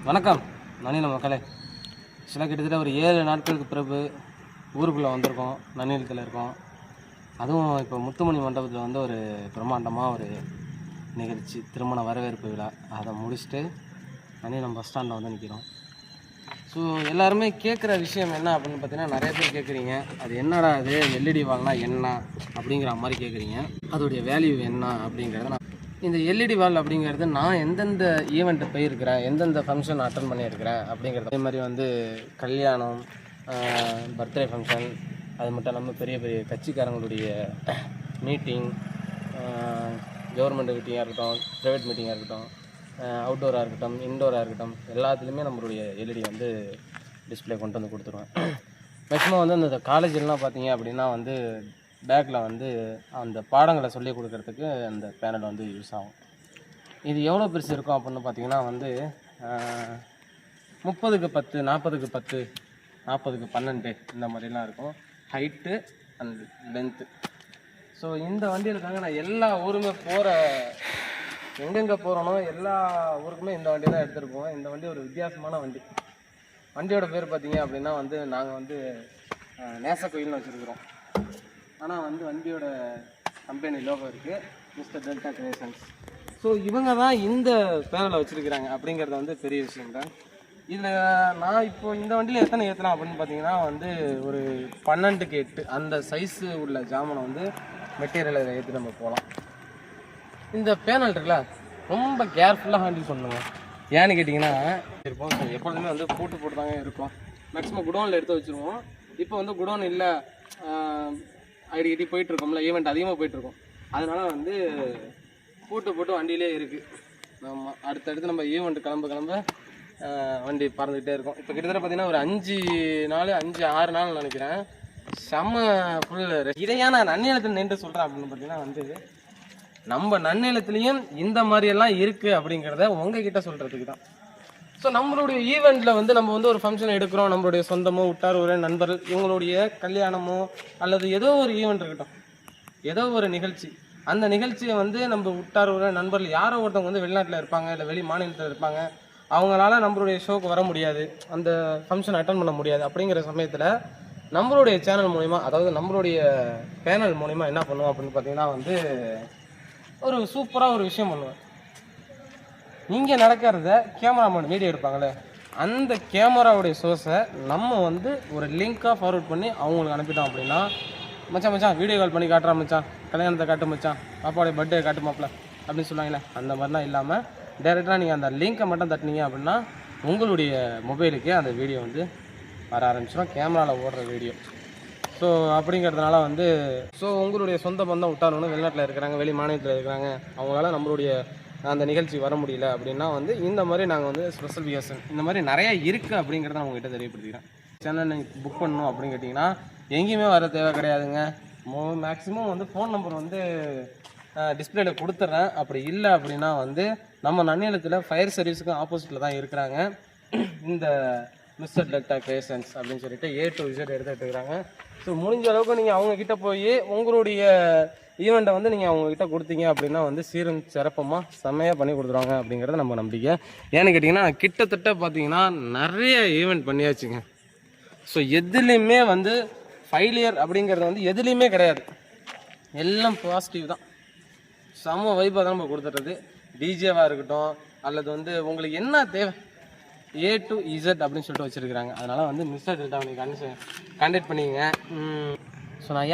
வணக்கம் நன்னிலம் மக்களே. ஆக்சுவலாக கிட்டத்தட்ட ஒரு 7 நாட்களுக்கு பிறகு ஊருக்குள்ளே வந்திருக்கோம். நன்னிலத்தில் இருக்கோம். அதுவும் இப்போ முத்துமணி மண்டபத்தில் வந்து ஒரு பிரம்மாண்டமாக ஒரு நிகழ்ச்சி, திருமண வரவேற்பு விழா. அதை முடிச்சுட்டு நன்னிலம் பஸ் ஸ்டாண்டில் வந்து நிற்கிறோம். ஸோ எல்லாருமே கேட்குற விஷயம் என்ன அப்படின்னு பார்த்தீங்கன்னா, நிறைய பேர் கேட்குறீங்க, அது என்னடா அது எல்இடி வால்னா என்ன அப்படிங்கிற மாதிரி கேட்குறீங்க. அதோடைய வேல்யூ என்ன அப்படிங்கிறத இந்த எல்இடி வால் அப்படிங்கிறது நான் எந்தெந்த ஈவெண்ட்டு போயிருக்கிறேன், எந்தெந்த ஃபங்க்ஷன் அட்டன் பண்ணியிருக்கிறேன் அப்படிங்கிறது. அதே மாதிரி வந்து கல்யாணம், பர்த்டே ஃபங்க்ஷன், அது மட்டும் இல்லாமல் பெரிய பெரிய கட்சிக்காரங்களுடைய மீட்டிங், கவர்மெண்ட் மீட்டிங்காக இருக்கட்டும், ப்ரைவேட் மீட்டிங்காக இருக்கட்டும், அவுட்டோராக இருக்கட்டும், இன்டோராக இருக்கட்டும், எல்லாத்துலேயுமே நம்மளுடைய எல்இடி வந்து டிஸ்பிளே கொண்டு வந்து கொடுத்துருவேன். மேக்ஸிமம் வந்து அந்த காலேஜ்லாம் பார்த்தீங்க அப்படின்னா வந்து பேக்கில் வந்து அந்த பாடங்களை சொல்லிக் கொடுக்கறதுக்கு அந்த பேனல் வந்து யூஸ் ஆகும். இது எவ்வளோ பெருசு இருக்கும் அப்படின்னு பார்த்தீங்கன்னா வந்து 30க்கு 10, 40க்கு 10, 40க்கு 12 இந்த மாதிரிலாம் இருக்கும் ஹைட்டு அண்ட் லென்த்து. ஸோ இந்த வண்டியில் தாங்க நான் எல்லா ஊருமே எங்கெங்கே போகிறோனோ எல்லா ஊருக்குமே இந்த வண்டி தான் எடுத்துகிட்டு போவேன். இந்த வண்டி ஒரு வித்தியாசமான வண்டி. வண்டியோட பேர் பார்த்தீங்க அப்படின்னா வந்து நாங்கள் வந்து நேசக்கோயில்னு வச்சுருக்குறோம். ஆனால் வந்து வண்டியோட கம்பெனி லோகோ இருக்குது, மிஸ்டர் டெல்டா கிரியேஷன்ஸ். ஸோ இவங்க தான் இந்த பேனலை வச்சுருக்கிறாங்க அப்படிங்கிறது வந்து பெரிய விஷயம் தான். இதில் நான் இப்போ இந்த வண்டியில் எத்தனை ஏற்றலாம் அப்படின்னு பார்த்தீங்கன்னா வந்து ஒரு 12க்கு 8 அந்த சைஸு உள்ள ஜாமனை வந்து மெட்டீரியலை ஏற்றி நம்ம போகலாம். இந்த பேனல் இருக்குல்ல, ரொம்ப கேர்ஃபுல்லாக ஹேண்டில் பண்ணுங்க. ஏன்னு கேட்டிங்கன்னா இருப்போம், ஸோ எப்பொழுதுமே வந்து போட்டு தாங்க இருக்கும். மேக்ஸிமம் குடோனில் எடுத்து வச்சுருவோம். இப்போ வந்து குடோன் இல்லை, அடிக்கடி போயிட்டுருக்கோம்ல, ஈவெண்ட் அதிகமாக போயிட்டுருக்கோம். அதனால் வந்து போட்டு வண்டியிலே இருக்குது. நம்ம அடுத்தடுத்து நம்ம ஈவெண்ட் கிளம்ப வண்டி பறந்துக்கிட்டே இருக்கும். இப்போ கிட்டத்தட்ட பார்த்தீங்கன்னா ஒரு 5-6 நாள் நினைக்கிறேன். செம்ம ஃபுல் இடையான நன்னிலத்தில் நின்று சொல்கிறேன் அப்படின்னு பார்த்தீங்கன்னா வந்து நம்ம நன்னிலத்துலேயும் இந்த மாதிரியெல்லாம் இருக்குது அப்படிங்கிறத உங்ககிட்ட சொல்கிறதுக்கு தான். ஸோ நம்மளுடைய ஈவெண்ட்டில் வந்து நம்ம வந்து ஒரு ஃபங்க்ஷன் எடுக்கிறோம், நம்மளுடைய சொந்தமோ உட்டார் ஒரு நண்பர்கள் இவங்களுடைய கல்யாணமோ அல்லது ஏதோ ஒரு ஈவெண்ட் இருக்கட்டும், ஏதோ ஒரு நிகழ்ச்சி, அந்த நிகழ்ச்சியை வந்து நம்ம உட்டார் ஒரு நண்பர்கள் யாரோ ஒருத்தவங்க வந்து வெளிநாட்டில் இருப்பாங்க, இல்லை வெளி மாநிலத்தில் இருப்பாங்க, அவங்களால நம்மளுடைய ஷோக்கு வர முடியாது, அந்த ஃபங்க்ஷன் அட்டன் பண்ண முடியாது. அப்படிங்கிற சமயத்தில் நம்மளுடைய சேனல் மூலிமா, அதாவது நம்மளுடைய பேனல் மூலிமா என்ன பண்ணுவோம் அப்படின்னு பார்த்தீங்கன்னா வந்து ஒரு சூப்பராக ஒரு விஷயம் பண்ணுவேன். இங்கே நடக்கிறத கேமராமேன் வீடியோ எடுப்பாங்களே, அந்த கேமராவுடைய சோர்ஸை நம்ம வந்து ஒரு லிங்காக ஃபார்வர்ட் பண்ணி அவங்களுக்கு அனுப்பிட்டோம் அப்படின்னா, மச்சான் வீடியோ கால் பண்ணி காட்டுறா மச்சான், கல்யாணத்தை காட்டு மச்சான், பாப்பாவுடைய பர்த்டே காட்டு மாப்பிள்ள அப்படின்னு சொல்லுவாங்களே, அந்த மாதிரிலாம் இல்லாமல் டைரெக்டாக நீங்கள் அந்த லிங்க்கை மட்டும் தட்டினீங்க அப்படின்னா உங்களுடைய மொபைலுக்கே அந்த வீடியோ வந்து வர ஆரம்பிச்சிடும், கேமராவில் ஓடுற வீடியோ. ஸோ அப்படிங்கிறதுனால வந்து உங்களுடைய சொந்த பந்தம் விட்டாரணும் வெளிநாட்டில் இருக்கிறாங்க, வெளி மாநிலத்தில் இருக்கிறாங்க, அவங்களால நம்மளுடைய அந்த நிகழ்ச்சி வர முடியல அப்படின்னா வந்து இந்த மாதிரி நாங்கள் வந்து ஸ்பெசிஃபிகேஷன் இந்த மாதிரி நிறையா இருக்குது அப்படிங்கிறத நான் உங்கள்கிட்ட தெரியப்படுத்திக்கிறேன். சேனல் நீங்கள் புக் பண்ணணும் அப்படின்னு கேட்டிங்கன்னா எங்கேயுமே வர தேவை கிடையாதுங்க. மேக்ஸிமம் வந்து ஃபோன் நம்பர் வந்து டிஸ்பிளேல கொடுத்துட்றேன். அப்படி இல்லை அப்படின்னா வந்து நம்ம நன்னிலத்தில் ஃபயர் சர்வீஸுக்கும் ஆப்போசிட்டில் தான் இருக்கிறாங்க இந்த மிஸ்டர் டெல்டா கிரியேஷன்ஸ் அப்படின்னு சொல்லிட்டு A to Z எடுத்துகிட்டு இருக்கிறாங்க. ஸோ முடிஞ்ச அளவுக்கு நீங்கள் அவங்கக்கிட்ட போய் உங்களுடைய ஈவெண்ட்டை வந்து நீங்கள் அவங்கக்கிட்ட கொடுத்தீங்க அப்படின்னா வந்து சீரும் சிறப்பமாக செம்மையாக பண்ணி கொடுத்துருவாங்க அப்படிங்கிறத நம்ம நம்பிக்கை. ஏன்னு கேட்டிங்கன்னா கிட்டத்தட்ட பார்த்தீங்கன்னா நிறைய ஈவெண்ட் பண்ணியாச்சுங்க. ஸோ எதுலேயுமே வந்து ஃபெயிலியர் அப்படிங்கிறது வந்து எதுலேயுமே கிடையாது, எல்லாம் பாசிட்டிவ் தான். செம்ம வைப்பாக தான் நம்ம கொடுத்துட்றது. டிஜேவாக இருக்கட்டும் அல்லது வந்து உங்களுக்கு என்ன தேவை A to Z அப்படின்னு சொல்லிட்டு வச்சுருக்கிறாங்க. அதனால் வந்து மிஸ்டர் டெல்டா நீங்கள் கான்டாக்ட் பண்ணிங்க. ஸோ நான்